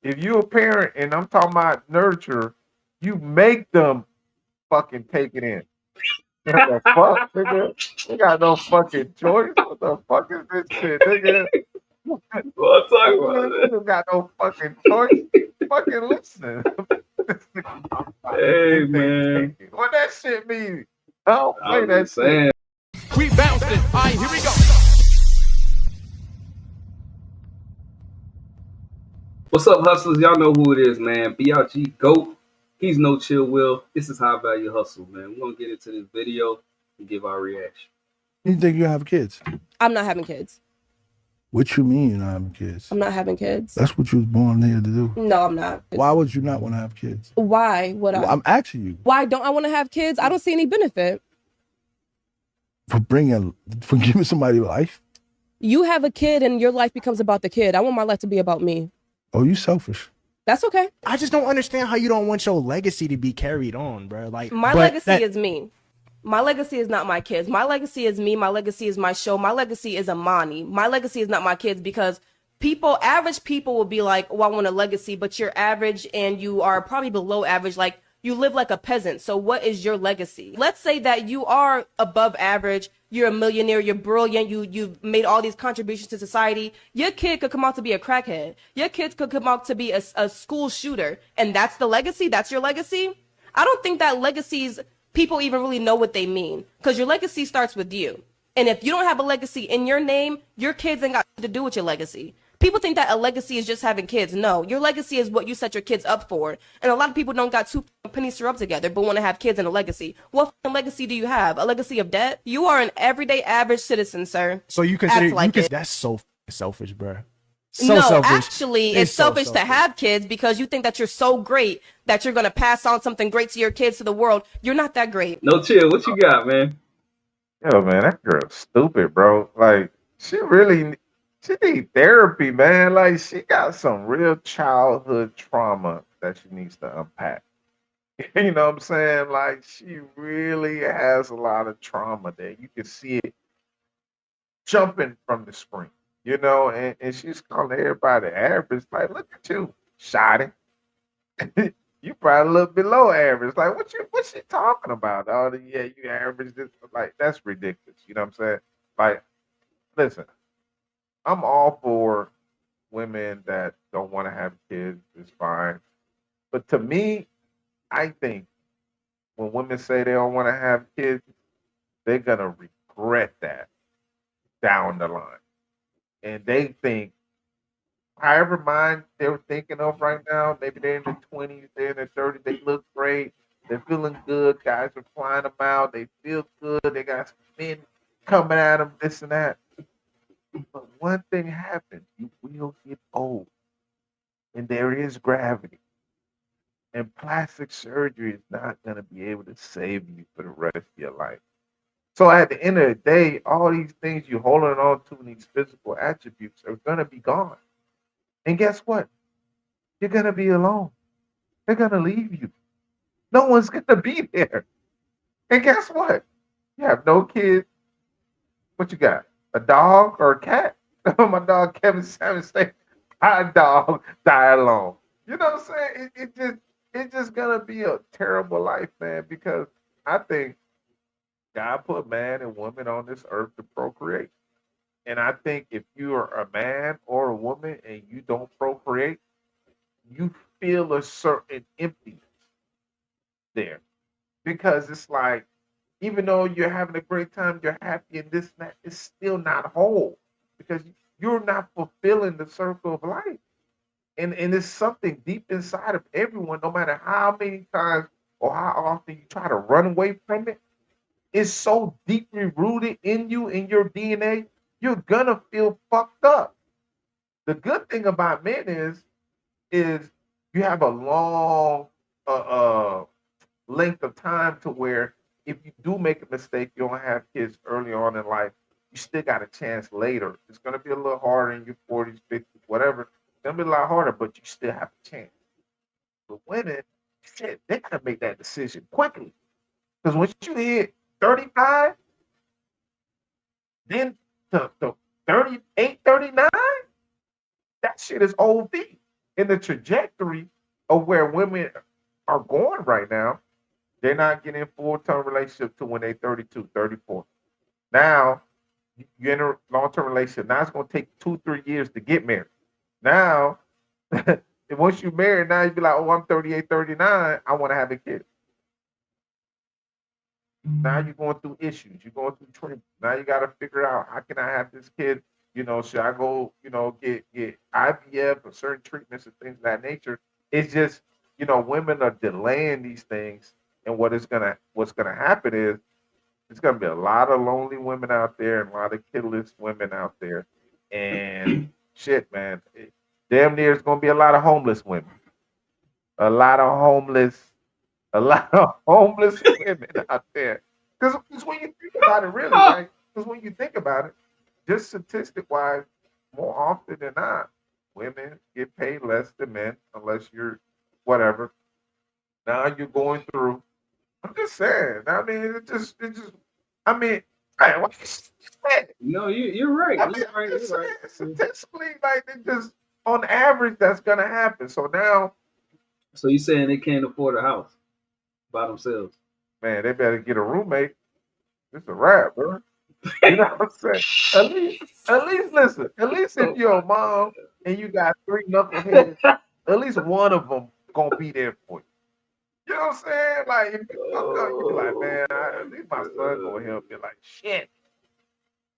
If you a parent and I'm talking about nurture, you make them fucking take it in. What the fuck, nigga? They got no fucking choice. What the fuck is this shit, nigga? Well, I'm talking about You that. don't got no fucking choice. Fucking listen. This nigga talking about Hey, if they man. take it. What that shit mean? I don't play I'm that just shit. saying. We bouncing. All right, here we go. What's up, hustlers? Y'all know who it is, man. BRG GOAT. He's no chill will. This is high value hustle, man. We're gonna get into this video and give our reaction. You think you have kids? I'm not having kids. What you mean you're not having kids? I'm not having kids. That's what you was born here to do. No, I'm not. Why would you not want to have kids? Why would I? I'm asking you Why don't I want to have kids? I don't see any benefit. for giving somebody life. You have a kid and your life becomes about the kid. I want my life to be about me. Oh, you selfish. That's okay. I just don't understand how you don't want your legacy to be carried on, bro. Like My legacy is me. My legacy is not my kids. My legacy is me. My legacy is my show. My legacy is Amani. My legacy is not my kids because average people will be like, oh, I want a legacy, but you're average and you are probably below average. Like you live like a peasant. So what is your legacy? Let's say that you are above average. You're a millionaire. You're brilliant. You've made all these contributions to society. Your kid could come out to be a crackhead. Your kids could come out to be a school shooter. And that's the legacy. That's your legacy. I don't think that legacies people even really know what they mean because your legacy starts with you. And if you don't have a legacy in your name, your kids ain't got to do with your legacy. People think that a legacy is just having kids. No, your legacy is what you set your kids up for. And a lot of people don't got two pennies to rub together, but want to have kids and a legacy. What legacy do you have? A legacy of debt? You are an everyday average citizen, sir. so you consider Act like it. that's so selfish, bro. So No, selfish. actually, it's so selfish to have kids because you think that you're so great that you're going to pass on something great to your kids, to the world. You're not that great. No chill. What you got, man? Yo, man, that girl's stupid, bro. Like, she need therapy, man. Like, she got some real childhood trauma that she needs to unpack. You know what I'm saying? Like, she really has a lot of trauma there. You can see it jumping from the screen, and she's calling everybody average. Like, look at you, shoddy. You probably a little below average. Like, what's she talking about? Oh, yeah, you average this. Like, that's ridiculous. You know what I'm saying? Like, listen, I'm all for women that don't want to have kids. It's fine. But to me, I think when women say they don't want to have kids, they're gonna regret that down the line. And they think, however mind they're thinking of right now, maybe they're in the 20s, they're in the 30s, they look great, they're feeling good, guys are flying them out, they feel good, they got some men coming at them, this and that. But one thing happens, you will get old, and there is gravity. And plastic surgery is not going to be able to save you for the rest of your life. So at the end of the day, all these things you're holding on to, these physical attributes, are going to be gone. And guess what? You're going to be alone. They're going to leave you. No one's going to be there. And guess what? You have no kids. What you got? A dog or a cat? My dog Kevin Samuels said, "My dog die alone." You know what I'm saying? It's just gonna be a terrible life, man. Because I think God put man and woman on this earth to procreate, and I think if you are a man or a woman and you don't procreate, you feel a certain emptiness there because it's like even though you're having a great time, you're happy and this and that, it's still not whole because you're not fulfilling the circle of life. And it's something deep inside of everyone, no matter how many times or how often you try to run away from it, it's so deeply rooted in you, in your DNA, you're gonna feel fucked up. The good thing about men is you have a long uh, uh length of time to where if you do make a mistake, you don't have kids early on in life, you still got a chance later. It's going to be a little harder in your 40s, 50s, whatever. It's going to be a lot harder, but you still have a chance. But women, shit, they got to make that decision quickly. Because once you hit 35, then to 38, 39, that shit is OV. in the trajectory of where women are going right now, they're not getting full-term relationship to when they're 32, 34. Now, you're in a long-term relationship. Now it's going to take 2, 3 years to get married. Now, once you're married, now you be like, oh, I'm 38, 39. I want to have a kid. Now you're going through issues. You're going through treatment. Now you got to figure out, how can I have this kid? Should I go, get IVF or certain treatments and things of that nature? It's just, women are delaying these things. And what's gonna happen is there's gonna be a lot of lonely women out there and a lot of kidless women out there. And shit, man, damn near it's gonna be a lot of homeless women. A lot of homeless a lot of homeless women out there. Because when you think about it, really, right? Because when you think about it, just statistic wise, more often than not, women get paid less than men unless you're whatever. Now you're going through. I'm just saying. I mean, I mean, what you said. No, you're right. I mean, You're right. I'm just You're right. saying, statistically, like it just on average, that's gonna happen. So now, So you saying they can't afford a house by themselves? man, they better get a roommate. It's a wrap, bro. You know what I'm saying? At least listen. At least if you're a mom and you got 3 knuckleheads, at least one of them gonna be there for you. You know what I'm saying? Like if you fuck up, you be like, man, at least my son gonna help me. Like shit.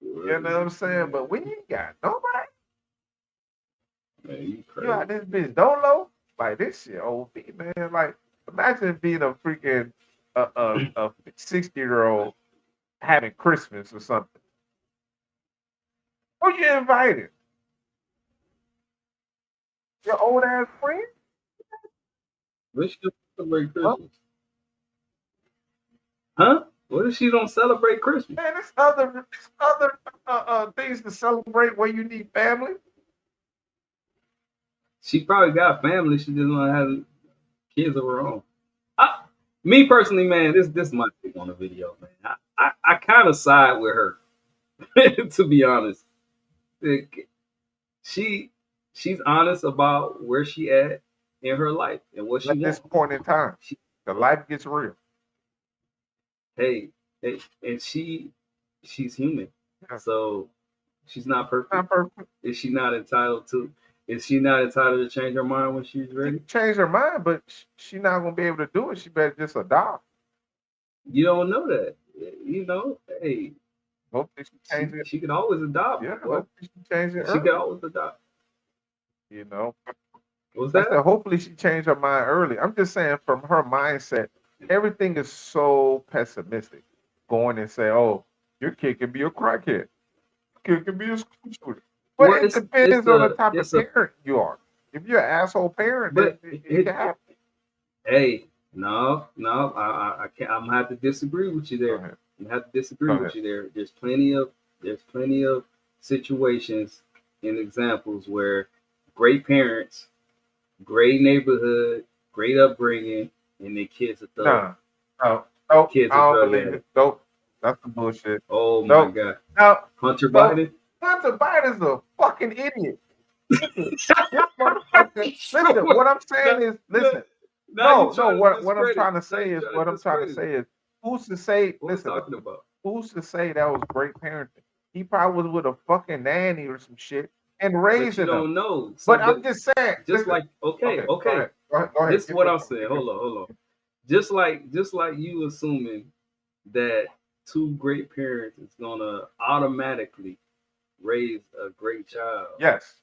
You know what I'm saying? But when you got nobody, Man, you you crazy. got this bitch dolo, like this shit OP, man. Like imagine being a freaking a 60-year-old having Christmas or something. Who you invited? Your old ass friend? What she don't celebrate Huh? Christmas? Huh? What if she don't celebrate Christmas? Man, there's other things to celebrate where you need family. She probably got family. She just want to have kids of her own. Me personally, man, this my take on the video, man. I kind of side with her, to be honest. Like, she's honest about where she at in her life and what she At this wants. point in time, She, the life gets real. hey, and she's human, Yeah. so she's not perfect. Not perfect. Is she not entitled to? Is she not entitled to change her mind when she's She ready? can change her mind, but she not gonna be able to do it. She better just adopt. You don't know that. Hey, Hopefully she changes it. she can always adopt. Yeah, Well, hopefully she changes it she can early. always adopt. You know, What's I said that? hopefully she changed her mind early. I'm just saying from her mindset, everything is so pessimistic. Going and say, oh, your kid can be a crackhead. Your kid can be a school shooter. But Well, it depends on the type of it's a parent you are. If you're an asshole parent, then but it can happen. hey, no, I can't. I'm gonna have to disagree with you Go there. ahead. I'm gonna have to disagree Go with ahead. you there. There's plenty of situations and examples where great parents, great neighborhood, great upbringing, and their kids are thug. Nah. No. Nope. Kids I are don't drug believe it. addicts. Nope. That's some bullshit. Oh my Nope. God, No. Hunter Nope. Biden. Hunter Biden's a fucking idiot. Listen, this motherfucker. Listen, what I'm saying is, listen. Now you No. trying to What I'm discredit. trying to Now say you is, trying what to I'm trying to discredit. say is, who's to say? What we Listen, talking about? who's to say that was great parenting? He probably was with a fucking nanny or some shit and But you raising them. don't know. So, But but I'm just saying. just Listen. like okay, Okay. Go okay. ahead. Go ahead. This is Get what your I'm point. saying. Hold on. Just like you assuming that two great parents is gonna automatically raise a great child. Yes.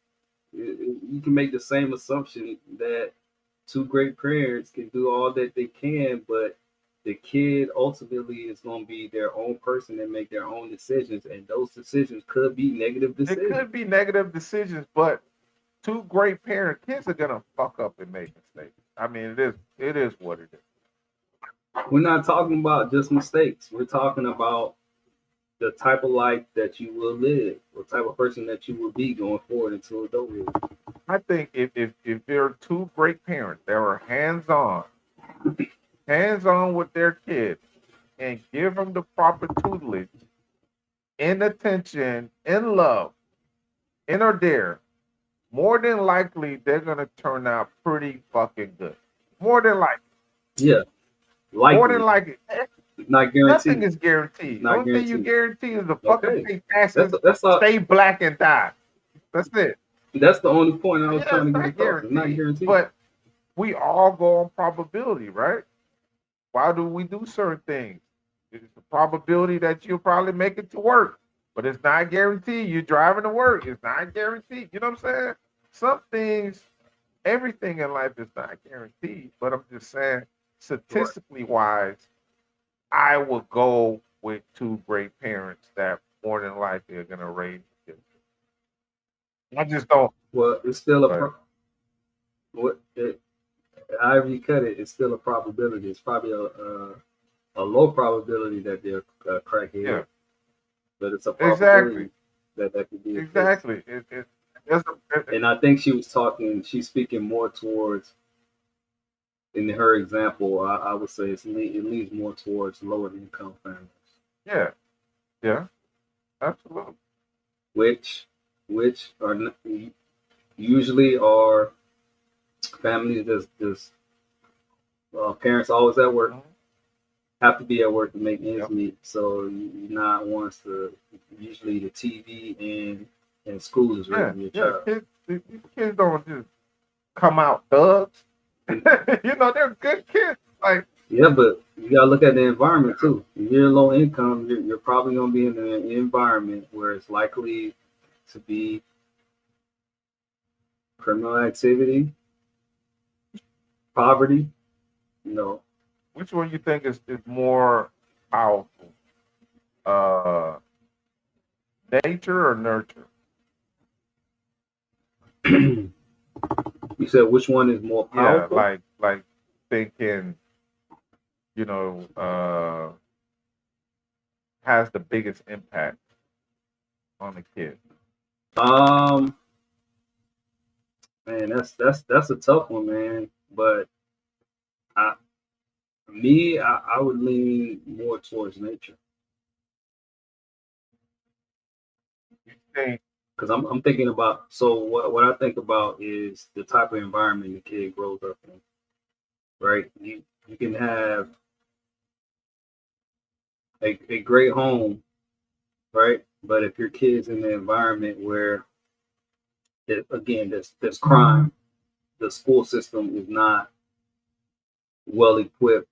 You can make the same assumption that two great parents can do all that they can, but the kid ultimately is going to be their own person and make their own decisions, and those decisions could be negative It decisions. could be negative decisions, but two great parent kids are gonna fuck up and make mistakes. I mean, it is what it is. We're not talking about just mistakes. We're talking about the type of life that you will live, the type of person that you will be going forward into adulthood. I think if there are two great parents that are hands on with their kids, and give them the proper tutelage, and attention, and love, and are there, more more than likely they're gonna turn out pretty fucking good. More than likely. Yeah, More than likely. likely. Not Nothing guaranteed. is guaranteed. The Not only thing you guaranteed. guarantee is the fucking Okay. pay taxes, That's all. stay black and die. That's it. That's the only point I was Yeah, trying it's to get not across. It's not guaranteed. guaranteed. But we all go on probability, right? Why do we do certain things? It's the probability that you'll probably make it to work, but it's not guaranteed. You're driving to work. It's not guaranteed. You know what I'm saying? Some things, everything in life is not guaranteed. But I'm just saying, statistically wise, I would go with two great parents that more than likely are gonna raise kids. I just don't. Well, it's still But however you cut it, it's still a probability. It's probably a low probability that they're crackhead, yeah, but it's a probability exactly, that could be the case. exactly. And I think she's speaking more towards, in her example, I would say it leans more towards lower income families, Yeah, yeah, absolutely. which are usually are families that's parents always at work, have to be at work to make ends meet. So you're not ones to, usually the TV and school is raising your child. These kids don't just come out thugs. You know, they're good kids. Like, yeah, but you gotta look at the environment too. If you're low income, you're probably gonna be in an environment where it's likely to be criminal activity, poverty. You know, which one you think is more powerful? Nature or nurture? you said which one is more powerful? Yeah, like thinking, you know, has the biggest impact on the kid. Man, that's a tough one, man. But I would lean more towards nature. You think? Because I'm thinking about, so what I think about is the type of environment the kid grows up in, right? You can have a great home, right? But if your kid's in an environment where, there's crime, the school system is not well equipped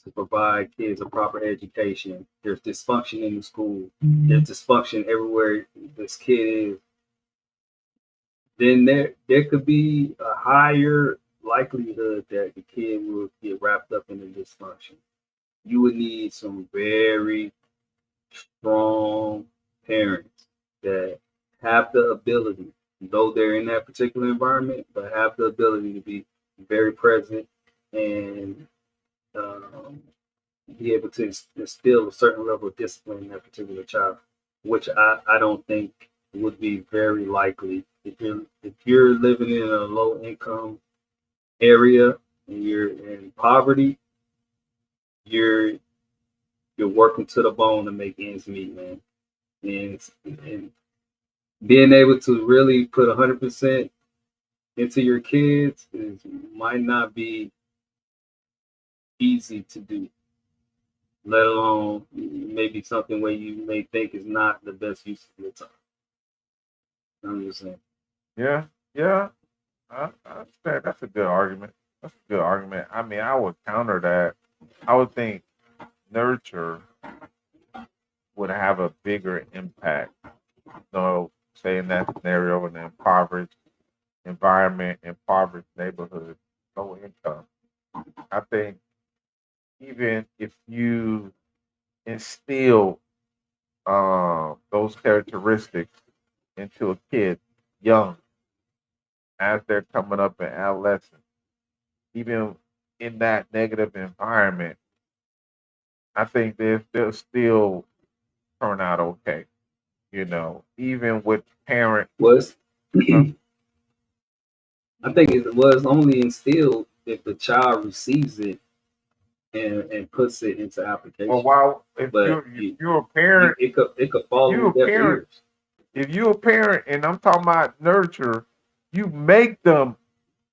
to provide kids a proper education. There's dysfunction in the school. There's dysfunction everywhere this kid is. Then there could be a higher likelihood that the kid will get wrapped up in the dysfunction. You would need some very strong parents that have the ability, though they're in that particular environment, but have the ability to be very present and be able to instill a certain level of discipline in that particular child, which I don't think would be very likely. If you're living in a low income area and you're in poverty, you're working to the bone to make ends meet, man. And being able to really put 100% into your kids might not be easy to do, let alone maybe something where you may think is not the best use of your time. I'm just saying. Yeah, yeah. I understand. That's a good argument. That's a good argument. I mean, I would counter that. I would think nurture would have a bigger impact. So, say in that scenario, in an impoverished environment, impoverished neighborhood, low income, I think even if you instill those characteristics into a kid young, as they're coming up in adolescence, even in that negative environment, I think they'll still turn out okay. You know, even with parent. Was I think it was only instilled if the child receives it and puts it into application. Well, while if you're a parent, it could fall on deaf ears. If you're a parent, and I'm talking about nurture, You make them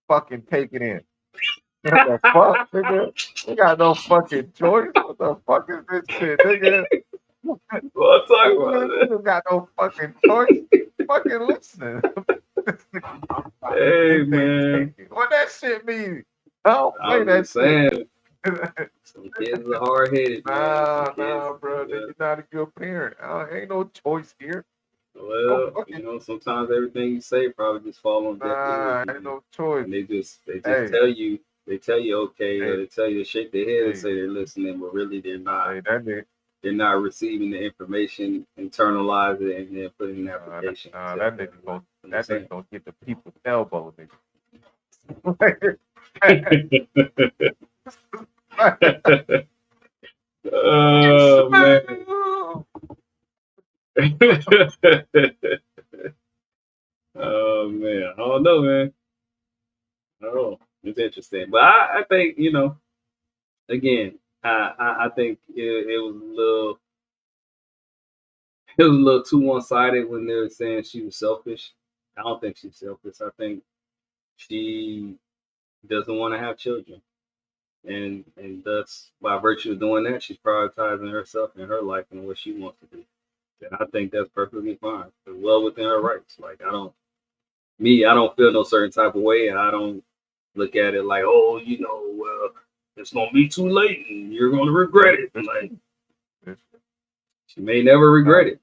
fucking take it in. What the fuck, nigga? You got no fucking choice. What the fuck is this shit, nigga? Well, I'm talking about You got no fucking choice. Fucking listen. Hey, They man. take it. What that shit mean? I don't play I'm that just saying, shit. some kids are hard headed, man. Some Nah, kids, bro. You're not a good parent. Ain't no choice here. No well, fucking sometimes everything you say probably just fall on deaf ears, ain't man. no choice. And they just Hey, tell you okay, or hey, they tell you to shake their head and hey, say they're listening, but really they're not. hey, that nigga, They're not receiving the information, internalize it, and then put it in application. that nigga gonna get the people's elbow, nigga. Oh man. Oh man. I don't know, man. Oh, it's interesting. But I think, again, I think it was a little too one sided when they were saying she was selfish. I don't think she's selfish. I think she doesn't want to have children. And thus by virtue of doing that, she's prioritizing herself and her life and what she wants to do. And I think that's perfectly fine. It's well within her rights. Like I don't feel no certain type of way, and I don't look at it like, oh, well, it's gonna be too late and you're gonna regret it. Like she may never regret it.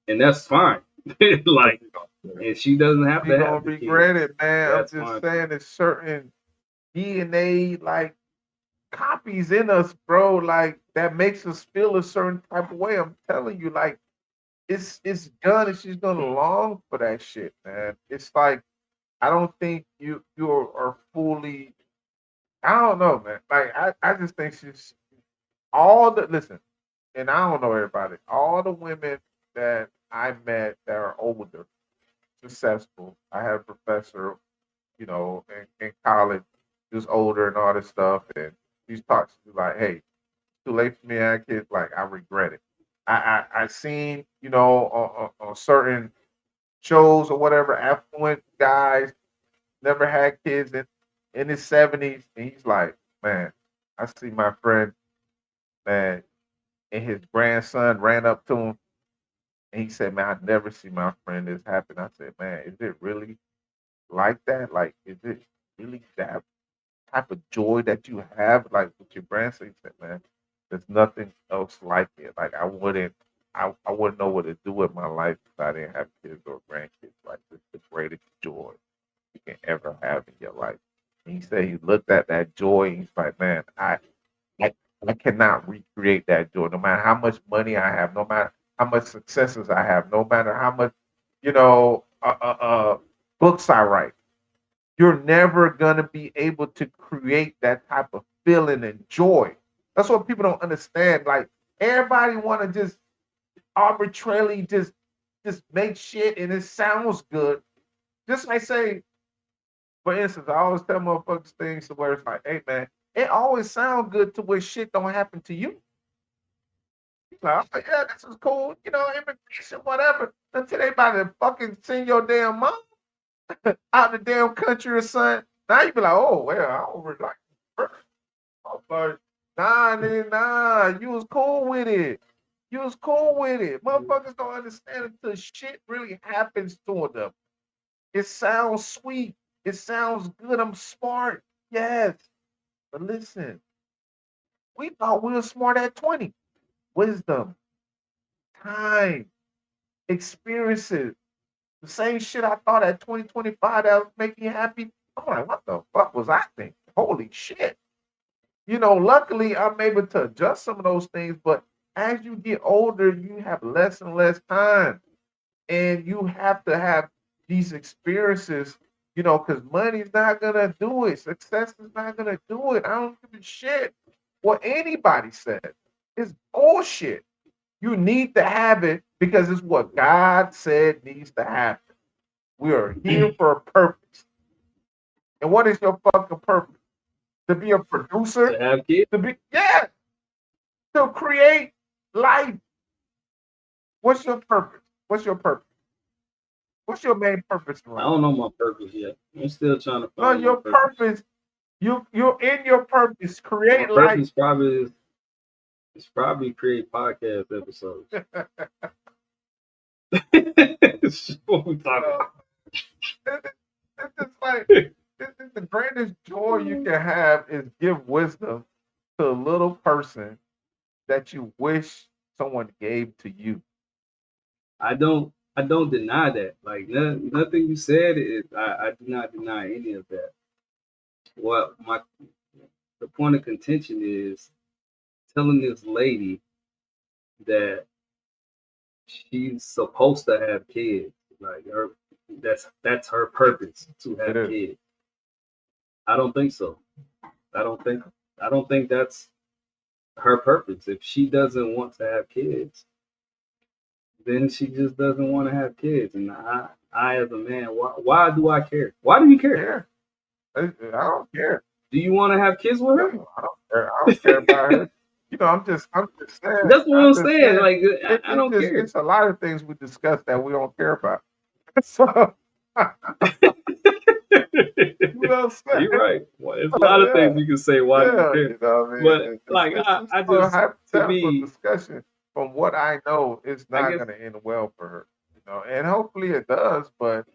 And that's fine. Like, and she doesn't have We to gonna have the regret kids. it, man. That's I'm just fine. saying there's certain DNA like copies in us, bro, like that makes us feel a certain type of way. I'm telling you, like it's done and she's gonna long for that shit, man. It's like I don't think you are fully I don't know, man. Like I just think she's all the listen, and I don't know everybody, all the women that I met that are older, successful. I had a professor, in college, he was older and all this stuff, and he's talking to me like, hey, too late for me to have kids, like I regret it. I seen, on certain shows or whatever, affluent guys never had kids in his 70s, and he's like, man, I see my friend, man, and his grandson ran up to him and he said, man, I never see my friend this happen. I said, man, is it really like that? Like, is it really that type of joy that you have, like with your grandson? He said, man, there's nothing else like it. Like I wouldn't know what to do with my life if I didn't have kids or grandkids. Like it's the greatest joy you can ever have in your life. And he said he looked at that joy and he's like, man, I, I cannot recreate that joy. No matter how much money I have, no matter how much successes I have, no matter how much, books I write, you're never gonna be able to create that type of feeling and joy. That's what people don't understand. Like everybody want to just arbitrarily just make shit and it sounds good. Just like say, for instance, I always tell motherfuckers things to where it's like, hey man, it always sounds good to where shit don't happen to you. Like, oh, yeah, this is cool, immigration, whatever. Until they about to fucking send your damn mom out the damn country or something. Now you be like, oh well, I don't really like it. But nah, nigga, nah, you was cool with it. You was cool with it. Motherfuckers don't understand until shit really happens to them. It sounds sweet. It sounds good. I'm smart. Yes. But listen, we thought we were smart at 20. Wisdom, time, experiences. The same shit I thought at 2025 that would make me happy. I'm like, what the fuck was I thinking? Holy shit. Luckily I'm able to adjust some of those things, but as you get older, you have less and less time. And you have to have these experiences, because money's not gonna do it. Success is not gonna do it. I don't give a shit what anybody said. It's bullshit. You need to have it because it's what God said needs to happen. We are here for a purpose. And what is your fucking purpose? To be a producer? To have kids? Yeah, to create life. What's your purpose? What's your purpose? What's your main purpose in I life? don't know my purpose yet. I'm still trying to No, find your my purpose. purpose. You're in your purpose. My Create life. purpose probably is probably create podcast episodes. That's what we talking about. It's just like the greatest joy you can have is give wisdom to a little person that you wish someone gave to you. I don't deny that. Like nothing you said is I do not deny any of that. What the point of contention is telling this lady that she's supposed to have kids. Like that's her purpose to have It is. kids. I don't think so. I don't think that's her purpose. If she doesn't want to have kids, then she just doesn't want to have kids. And I as a man, why do I care? Why do you care? I don't care. Do you want to have kids with her? No, I don't care. I don't care about her. You know, I'm just saying. That's what I'm saying. saying. Like I don't care. It's a lot of things we discuss that we don't care about. So you know what I'm saying? You're right. Well, there's a lot of things you can say why you care. You know what I mean? But like I a just hypothetical discussion. From what I know, it's not going to end well for her. You know, and hopefully it does. But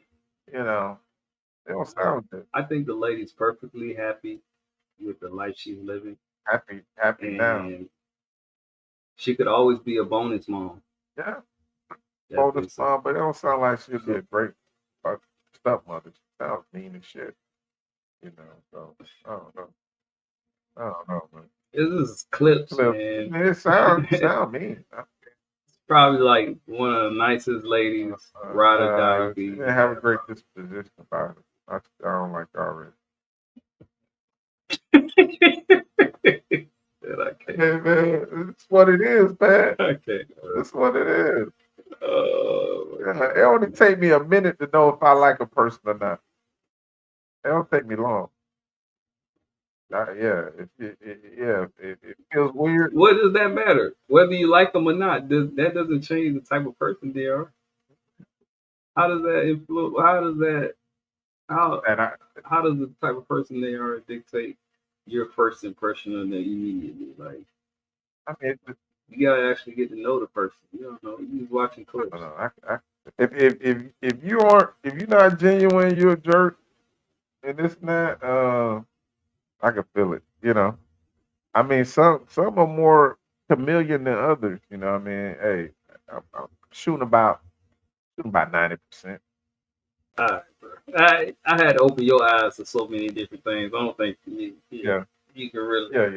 you know, it don't sound good. I think the lady's perfectly happy with the life she's living. Happy And now. She could always be a bonus mom. Yeah. Bonus mom, but it don't sound like she'd be a great stepmother. She sounds mean as shit. You know, so I don't know, man. This is clips, man. It sound mean. It's probably like one of the nicest ladies, ride or die. She didn't have a great disposition about it. I don't like her already. Hey, man, it's what it is, man. Okay. That's what it is. It only take me a minute to know if I like a person or not. It don't take me long. It feels weird. What does that matter? Whether you like them or not, that doesn't change the type of person they are. How does that influence? How does the type of person they are dictate your first impression of them immediately? Like, I mean, you gotta actually get to know the person. You don't know. You just watching clips. If you're not genuine, you're a jerk, and this and that. I can feel it. You know, I mean, some are more chameleon than others. You know, what I mean, hey, I'm shooting about 90%. All right, bro. I had to open your eyes to so many different things. I don't think you can really. Yeah,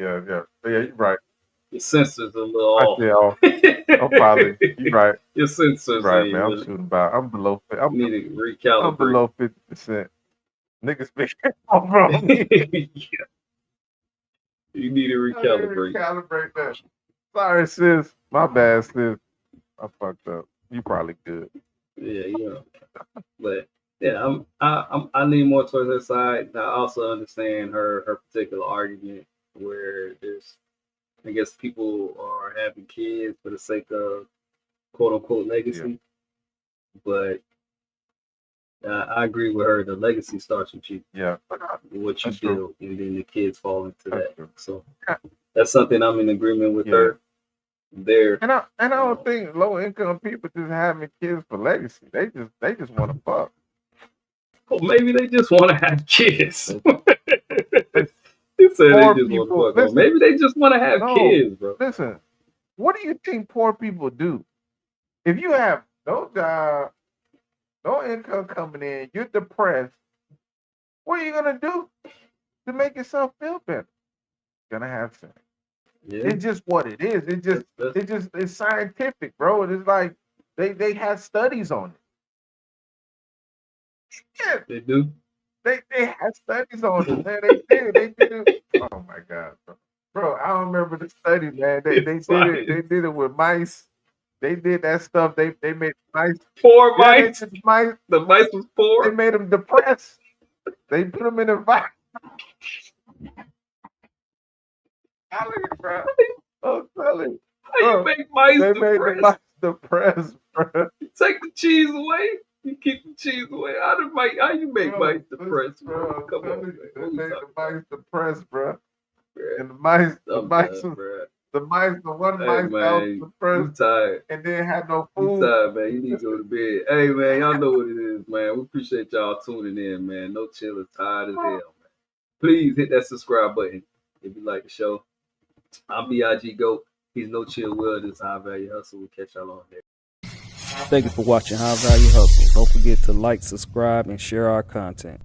you're right. Your sensors are a little off. I'm probably. You're right. Your sensors, right, man. I'm shooting about. I'm below. I'm recalibrate. I'm below 50%. Niggas been from me. Yeah. You need to recalibrate. Recalibrate that. Sorry, sis. My bad, sis. I fucked up. You probably good. Yeah. But yeah, I lean more towards her side. I also understand her particular argument where there's, I guess, people are having kids for the sake of quote unquote legacy. Yeah. But I agree with her. The legacy starts with you. Yeah. What you build, and then the kids fall into that. True. So that's something I'm in agreement with her. There. And I don't think low income people just having kids for legacy. They just want to fuck. Well, maybe they just want to have kids. You said they just want to fuck. Listen, maybe they just want to have kids, bro. Listen, what do you think poor people do? If you have no job, no income coming in, you're depressed, what are you gonna do to make yourself feel better? You're gonna have sex. Yeah. It's just what it is. It's scientific, bro. It's like they have studies on it. Yeah. They do. They had studies on it, man. They did it. Oh my god, bro. I don't remember the study, man. They did it with mice. They did that stuff. They made mice. Poor mice. Mice. The mice was poor. They made them depressed. They put them in a vice. Bro. I'm telling you. How you make mice they depressed? made the mice depressed, bro. Take the cheese away. You keep the cheese away. How you make mice depressed, bro? Come on, man. What we They talking the mice depressed, bro. about? And the mice, I'm done, bro. the one Hey, mice that was man, you depressed tired. and didn't have no You food. tired, man. You need to go to bed. Hey, man, y'all know what it is, man. We appreciate y'all tuning in, man. No Chill is tired as hell, man. Please hit that subscribe button if you like the show. I'm B.I.G. Goat. He's No Chill Will. This is High Value Hustle. We'll catch y'all on there. Thank you for watching High Value Hustle. Don't forget to like, subscribe, and share our content.